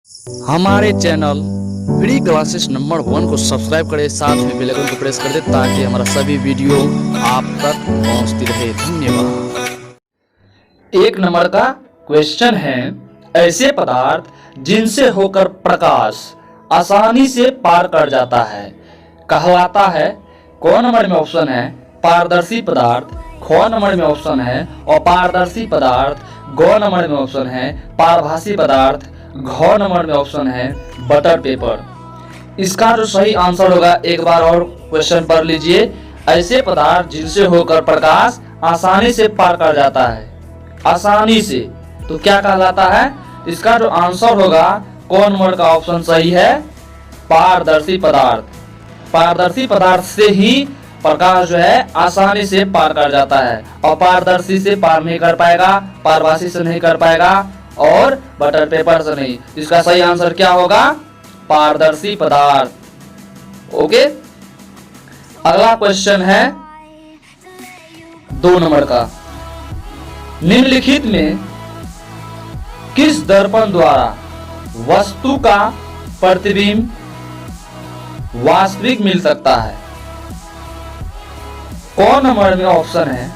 हमारे channel free classes number 1 को subscribe करें, साथ में बेल आइकन को प्रेस कर दें ताकि हमारा सभी वीडियो आप तक पहुंचती रहे। धन्यवाद। 1 नंबर का क्वेश्चन है, ऐसे पदार्थ जिनसे होकर प्रकाश आसानी से पार कर जाता है कहलाता है। क नंबर में ऑप्शन है पारदर्शी पदार्थ, ख नंबर में ऑप्शन है अपारदर्शी पदार्थ, ग नंबर में ऑप्शन है पारभासी पदार्थ, घ नंबर में ऑप्शन है बटर पेपर। इसका जो सही आंसर होगा, एक बार और क्वेश्चन पढ़ लीजिए। ऐसे पदार्थ जिनसे होकर प्रकाश आसानी से पार कर जाता है, आसानी से, तो क्या कहलाता है? इसका जो आंसर होगा, कौन नंबर का ऑप्शन सही है? पारदर्शी पदार्थ। पारदर्शी पदार्थ से ही प्रकाश जो है आसानी से पार कर जाता है। अपारदर्शी से पार नहीं कर पाएगा, पारभासी से नहीं कर पाएगा और बटर पेपर से नहीं। इसका सही आंसर क्या होगा? पारदर्शी पदार्थ। ओके, अगला क्वेश्चन है 2 नंबर का। निम्नलिखित में किस दर्पण द्वारा वस्तु का प्रतिबिंब वास्तविक मिल सकता है? कौन नंबर में ऑप्शन है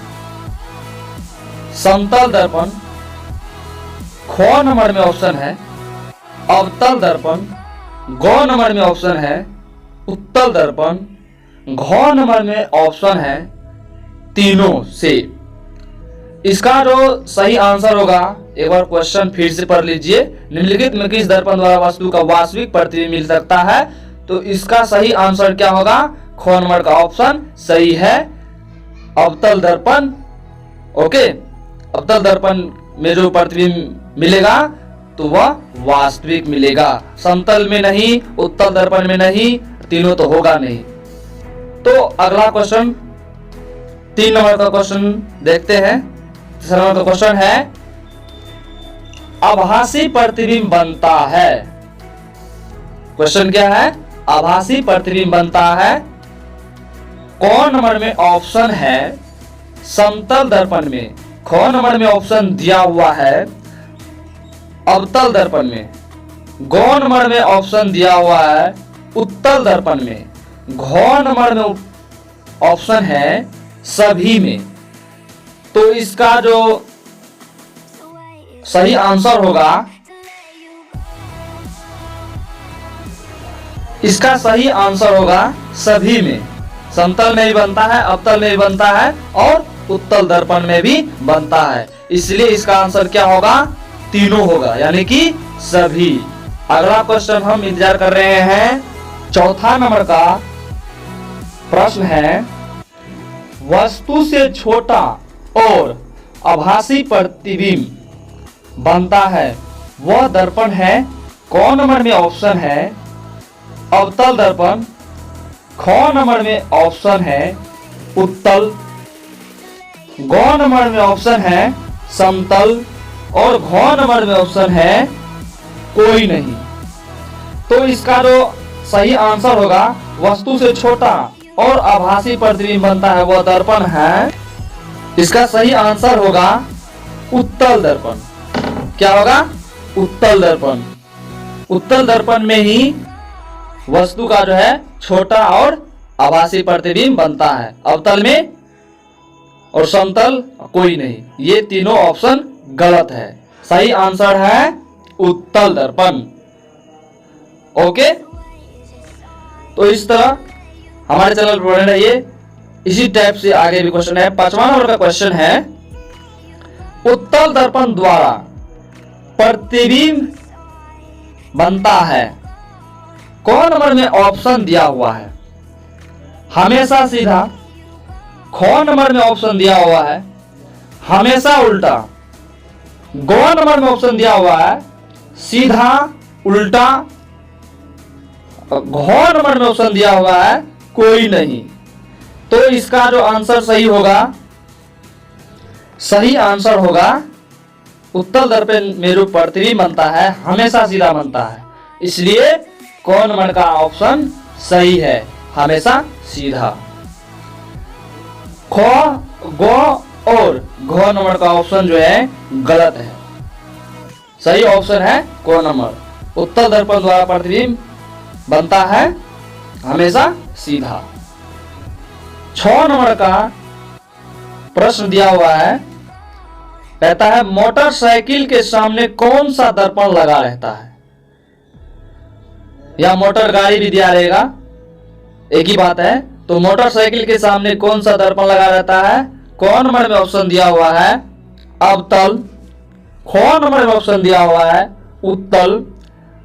समतल दर्पण, ख नंबर में ऑप्शन है अवतल दर्पण, ग नंबर में ऑप्शन है उत्तल दर्पण, घ नंबर में ऑप्शन है तीनों से। इसका जो सही आंसर होगा, एक बार क्वेश्चन फिर से पढ़ लीजिए। निम्नलिखित में किस दर्पण द्वारा वस्तु का वास्तविक प्रतिबिंब मिल सकता है? तो इसका सही आंसर क्या होगा? ख नंबर का ऑप्शन सही है, अवतल दर्पण। ओके, अवतल दर्पण में जो प्रतिबिंब मिलेगा तो वह वास्तविक मिलेगा, समतल में नहीं, उत्तल दर्पण में नहीं, तीनों तो होगा नहीं। तो अगला क्वेश्चन 3 नंबर का क्वेश्चन देखते हैं। 3 नंबर का क्वेश्चन है, आभासी प्रतिबिंब बनता है। क्वेश्चन क्या है? आभासी प्रतिबिंब बनता है। कौन नंबर में ऑप्शन है समतल दर्पण में, ख नंबर में ऑप्शन दिया हुआ है अवतल दर्पण में, ग नंबर में ऑप्शन दिया हुआ है उत्तल दर्पण में, घ नंबर में ऑप्शन है सभी में। तो इसका जो सही आंसर होगा, इसका सही आंसर होगा सभी में। समतल में भी बनता है, अवतल में भी बनता है और उत्तल दर्पण में भी बनता है। इसलिए इसका आंसर क्या होगा? तीनों होगा, यानी कि सभी। अगला क्वेश्चन हम इंतजार कर रहे हैं। 4 नंबर का प्रश्न है, वस्तु से छोटा और आभासी प्रतिबिंब बनता है वह दर्पण है। कौन नंबर में ऑप्शन है अवतल दर्पण, ख नंबर में ऑप्शन है उत्तल, ग नंबर में ऑप्शन है समतल और घ नंबर में ऑप्शन है कोई नहीं। तो इसका जो सही आंसर होगा, वस्तु से छोटा और आभासी प्रतिबिंब बनता है वह दर्पण है। इसका सही आंसर होगा उत्तल दर्पण। क्या होगा? उत्तल दर्पण। उत्तल दर्पण में ही वस्तु का जो है छोटा और आभासी प्रतिबिंब बनता है, अवतल में और समतल कोई नहीं। ये तीनों ऑप्शन गलत है। सही आंसर है उत्तल दर्पण। ओके, तो इस तरह हमारे चैनल पर बने रहिए। इसी टाइप से आगे भी क्वेश्चन है। 5वां नंबर का क्वेश्चन है, उत्तल दर्पण द्वारा प्रतिबिंब बनता है। कौन नंबर में ऑप्शन दिया हुआ है हमेशा सीधा, ख नंबर में ऑप्शन दिया हुआ है हमेशा उल्टा, ग नंबर में ऑप्शन दिया हुआ है सीधा उल्टा, घ नंबर में ऑप्शन दिया हुआ है कोई नहीं। तो इसका जो आंसर सही होगा, सही आंसर होगा उत्तल दर्पण में जो प्रतिबिंब बनता है हमेशा सीधा बनता है, इसलिए कौन नंबर का ऑप्शन सही है, हमेशा सीधा। ख, ग और घ नंबर का ऑप्शन जो है गलत है। सही ऑप्शन है क नंबर। उत्तल दर्पण द्वारा प्रतिबिंब बनता है हमेशा सीधा। 6 नंबर का प्रश्न दिया हुआ है, कहता है मोटरसाइकिल के सामने कौन सा दर्पण लगा रहता है, या मोटर गाड़ी भी दिया रहेगा, एक ही बात है। तो मोटरसाइकिल के सामने कौन सा दर्पण लगा रहता है? कौन नंबर में ऑप्शन दिया हुआ है? अवतल। ख नंबर में ऑप्शन दिया हुआ है उत्तल।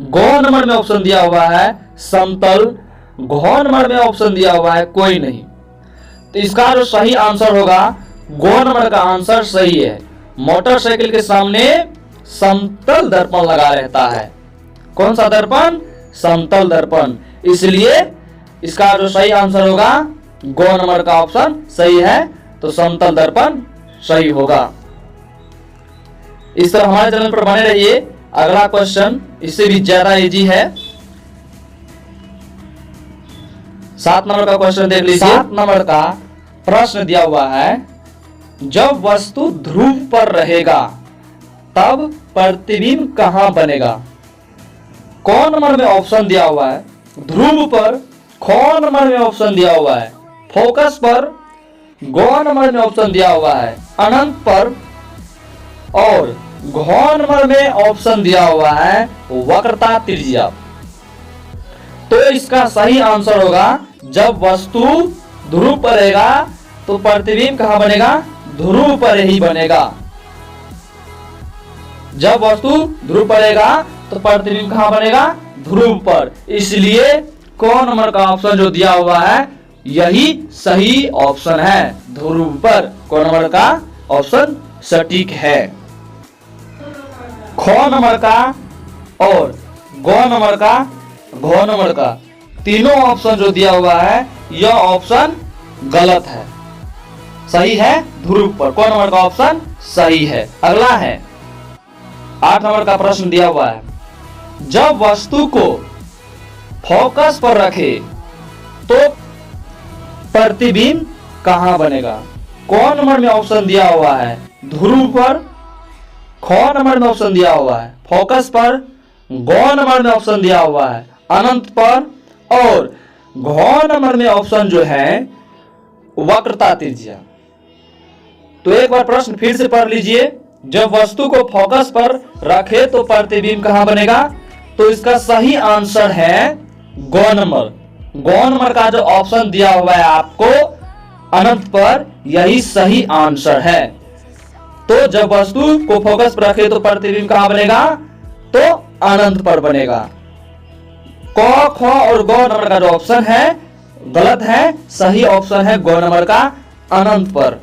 ग नंबर में ऑप्शन दिया हुआ है समतल। घ नंबर में ऑप्शन दिया हुआ है कोई नहीं। तो इसका जो सही आंसर होगा, ग नंबर का आंसर सही है। मोटरसाइकिल के सामने समतल दर्पण लगा रहता है। कौन सा दर्पण? समतल दर्पण। इसलिए इसका जो सही आंसर होगा, ग नंबर का ऑप्शन सही है, तो समतल दर्पण सही होगा। इस तरह हमारे चैनल पर बने रहिए। अगला क्वेश्चन इससे भी ज्यादा इजी है। 7 नंबर का क्वेश्चन देख लीजिए। 7 नंबर का प्रश्न दिया हुआ है, जब वस्तु ध्रुव पर रहेगा तब प्रतिबिंब कहां बनेगा? कौन नंबर में ऑप्शन दिया हुआ है? ध्रुव पर। ख नंबर में ऑप्शन दिया हुआ है फोकस पर। ग नंबर में ऑप्शन दिया हुआ है अनंत पर। और घ नंबर में ऑप्शन दिया हुआ है वक्रता त्रिज्या। तो इसका सही आंसर होगा, जब वस्तु ध्रुव पर रहेगा तो प्रतिबिंब कहां बनेगा? ध्रुव पर ही बनेगा। जब वस्तु ध्रुव पर रहेगा तो प्रतिबिंब कहां बनेगा? ध्रुव पर। इसलिए कौन नंबर का ऑप्शन जो दिया हुआ है यही सही ऑप्शन है, ध्रुव पर। कौन नंबर का ऑप्शन सटीक है। ख नंबर का और ग नंबर का, घ नंबर का, तीनों ऑप्शन जो दिया हुआ है यह ऑप्शन गलत है। सही है ध्रुव पर। कौन नंबर का ऑप्शन सही है। अगला है 8 नंबर का प्रश्न दिया हुआ है, जब वस्तु को फोकस पर रखे तो प्रतिबिंब कहां बनेगा? कौन नंबर में ऑप्शन दिया हुआ है? ध्रुव पर। ख नंबर में ऑप्शन दिया हुआ है फोकस पर। ग नंबर में ऑप्शन दिया हुआ है अनंत पर। और घ नंबर में ऑप्शन जो है वक्रता त्रिज्या। तो एक बार प्रश्न फिर से पढ़ लीजिए, जब वस्तु को फोकस पर रखे तो प्रतिबिंब कहां बनेगा? तो इसका सही आंसर है ग नंबर। ग नंबर का जो ऑप्शन दिया हुआ है आपको अनंत पर, यही सही आंसर है। तो जब वस्तु को फोकस पर रखे तो प्रतिबिंब कहां बनेगा? तो अनंत पर बनेगा। क, ख और ग नंबर का जो ऑप्शन है गलत है। सही ऑप्शन है ग नंबर का अनंत पर।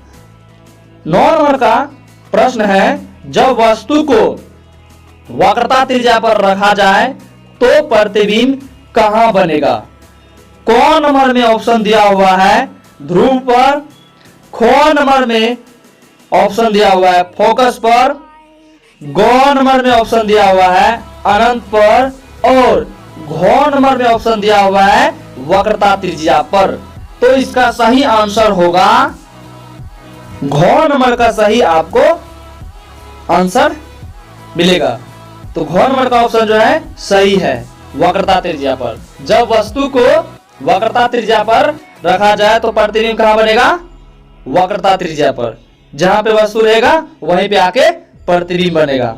9 नंबर का प्रश्न है, जब वस्तु को वक्रता त्रिज्या पर रखा जाए तो प्रतिबिंब कहां बनेगा? कौन नंबर में ऑप्शन दिया हुआ है? ध्रुव पर। ख नंबर में ऑप्शन दिया हुआ है फोकस पर। ग नंबर में ऑप्शन दिया हुआ है अनंत पर। और घ नंबर में ऑप्शन दिया हुआ है वक्रता त्रिज्या पर। तो इसका सही आंसर होगा, घ नंबर का सही आपको आंसर मिलेगा। तो घ नंबर का ऑप्शन जो है सही है, वक्रता त्रिज्या पर। जब वस्तु को वक्रता त्रिज्या पर रखा जाए तो प्रतिबिंब कहां बनेगा? वक्रता त्रिज्या पर। जहां पे वस्तु रहेगा वहीं पे आके प्रतिबिंब बनेगा।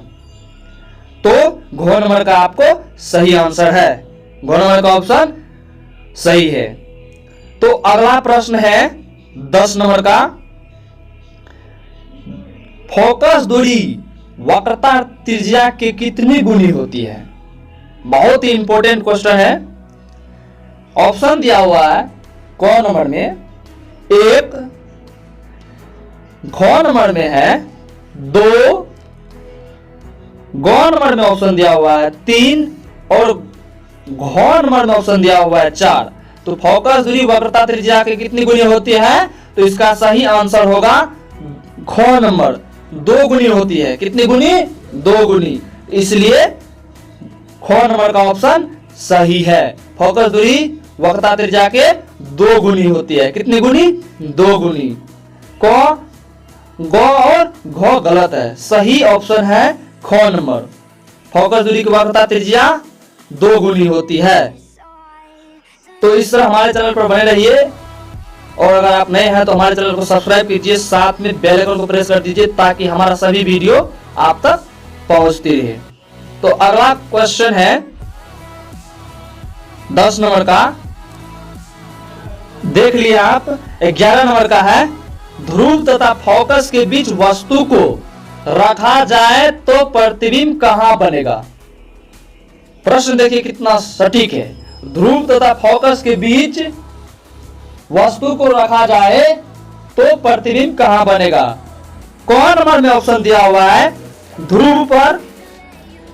तो घ नंबर का आपको सही आंसर है। घ नंबर का ऑप्शन सही है। तो अगला प्रश्न है 10 नंबर का, फोकस दूरी वक्रता त्रिज्या की कितनी गुनी होती है? बहुत ही इंपॉर्टेंट क्वेश्चन है। ऑप्शन दिया हुआ है क नंबर में 1, घ नंबर में है 2, ग नंबर में ऑप्शन दिया हुआ है 3 और घ नंबर में ऑप्शन दिया हुआ है 4। तो फोकस दूरी वक्रता त्रिज्या की कितनी गुनी होती है? तो इसका सही आंसर होगा ख नंबर, 2 गुनी होती है। कितनी गुनी? 2 गुनी। इसलिए ख नंबर का ऑप्शन सही है। फोकस दूरी वक्रता त्रिज्या के 2 गुनी होती है। कितनी गुनी? 2 गुनी। क, ग और घ गलत है। सही ऑप्शन है ख नंबर। फोकस दूरी की वक्रता त्रिज्या 2 गुनी होती है। तो इस तरह हमारे चैनल पर बने रहिए, और अगर आप नए हैं तो हमारे चैनल को सब्सक्राइब कीजिए, साथ में बेल आइकन को प्रेस कर दीजिए ताकि हमारा सभी वीडियो आप तक पहुंचती रहे। तो अगला क्वेश्चन है 10 नंबर का, देख लिया आप। 11 नंबर का है, ध्रुव तथा फोकस के बीच वस्तु को रखा जाए तो प्रतिबिंब कहां बनेगा। प्रश्न देखिए कितना सटीक है। ध्रुव तथा फोकस के बीच वस्तु को रखा जाए तो प्रतिबिंब कहां बनेगा। कौन नंबर में ऑप्शन दिया हुआ है, ध्रुव पर,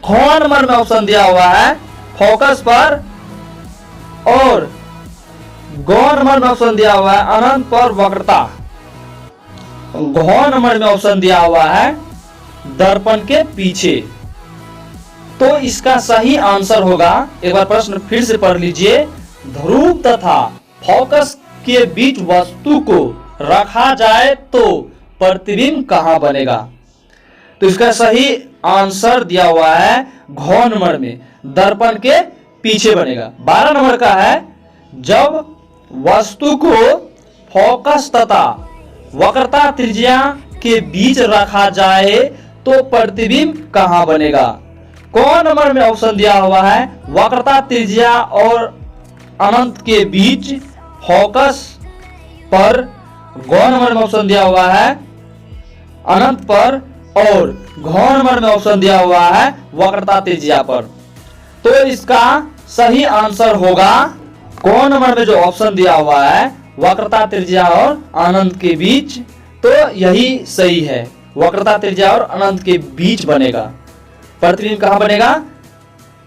कौन नंबर में ऑप्शन दिया हुआ है फोकस पर, और गौण नंबर में ऑप्शन दिया हुआ है अनंत पर वक्रता। गौण नंबर में ऑप्शन दिया हुआ है दर्पण के पीछे। तो इसका सही आंसर होगा, एक बार प्रश्न फिर से पढ़ लीजिए, ध्रुव तथा फोकस के बीच वस्तु को रखा जाए तो प्रतिबिंब कहां बनेगा। तो इसका सही आंसर दिया हुआ है घ नंबर में, दर्पण के पीछे बनेगा। 12 नंबर का है, जब वस्तु को फोकस तथा वक्रता त्रिज्या के बीच रखा जाए तो प्रतिबिंब कहां बनेगा। कौन नंबर में ऑप्शन दिया हुआ है, वक्रता त्रिज्या और अनंत के बीच फोकस पर, गौण नंबर में ऑप्शन दिया हुआ है अनंत पर, और घ नंबर में ऑप्शन दिया हुआ है वक्रता त्रिज्या पर। तो इसका सही आंसर होगा कौन नंबर में जो ऑप्शन दिया हुआ है वक्रता त्रिज्या और अनंत के बीच। तो यही सही है, वक्रता त्रिज्या और अनंत के बीच बनेगा। प्रतिबिंब कहां बनेगा,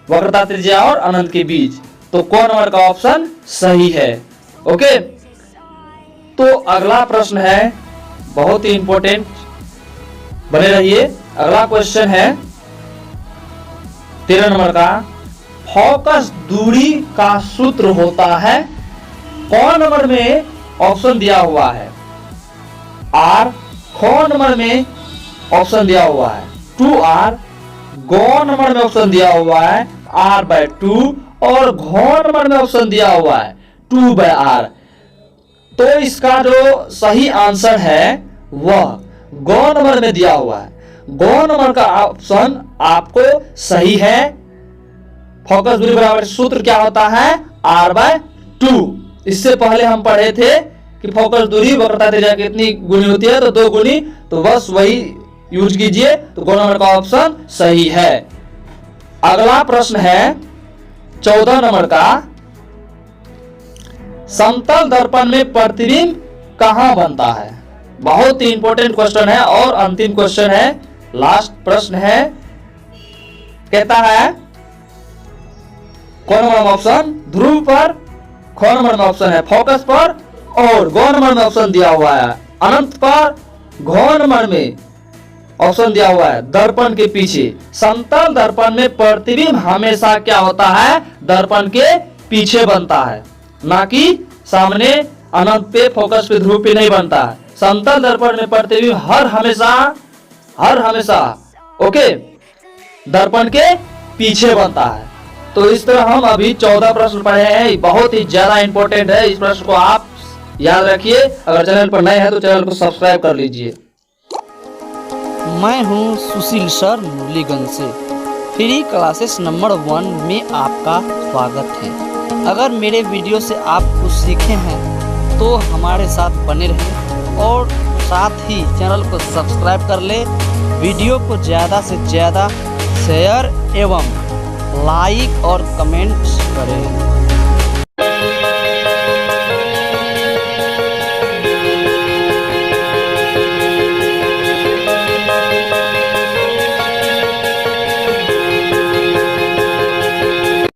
वक्रता त्रिज्या और अनंत के बीच। तो कौन नंबर का ऑप्शन सही है। ओके, तो अगला प्रश्न है बहुत ही इंपॉर्टेंट, बने रहिए। अगला क्वेश्चन है 13 नंबर का, फोकस दूरी का सूत्र होता है। कौन नंबर में ऑप्शन दिया हुआ है, आर, कौन नंबर में ऑप्शन दिया हुआ है 2r, गौण नंबर में ऑप्शन दिया हुआ है r/2, और घौण नंबर में ऑप्शन दिया हुआ है 2/r। तो इसका जो सही आंसर है वह गौण नंबर में दिया हुआ है। गौण नंबर का ऑप्शन आपको सही है। फोकस दूरी बराबर सूत्र क्या होता है, r/2। इससे पहले हम पढ़े थे कि फोकस दूरी वक्रता त्रिज्या कितनी गुनी होती है, तो 2 गुनी। तो बस वही यूज कीजिए, तो गौण नंबर का ऑप्शन सही है। अगला प्रश्न है 14 नंबर का, समतल दर्पण में प्रतिबिंब कहां बनता है। बहुत ही इंपॉर्टेंट क्वेश्चन है और अंतिम क्वेश्चन है, लास्ट प्रश्न है। कहता है कौन नंबर में ऑप्शन, ध्रुव पर, कौन नंबर में ऑप्शन है फोकस पर, और गौण नंबर में ऑप्शन दिया हुआ है अनंत पर, गौण नंबर में ऑप्शन दिया हुआ है दर्पण के पीछे। समतल दर्पण में प्रतिबिंब हमेशा क्या होता है, दर्पण के पीछे बनता है, ना कि सामने अनंत पे, फोकस पे, ध्रुव पे नहीं बनता है। समतल दर्पण में प्रतिबिंब हर हमेशा ओके दर्पण के पीछे बनता है। तो इस तरह हम अभी 14 प्रश्न पढ़े हैं, बहुत ही ज्यादा इंपॉर्टेंट है। इस प्रश्न को आप याद रखिए। अगर चैनल पर नए हैं तो चैनल को सब्सक्राइब कर लीजिए। मैं हूं सुशील सर मुरलीगंज से। फ्री क्लासेस नंबर 1 में आपका स्वागत है। अगर मेरे वीडियो से आप कुछ सीखे हैं तो हमारे साथ बने रहें और साथ ही चैनल को सब्सक्राइब कर ले। वीडियो को ज़्यादा से ज़्यादा शेयर एवं लाइक और कमेंट्स करें।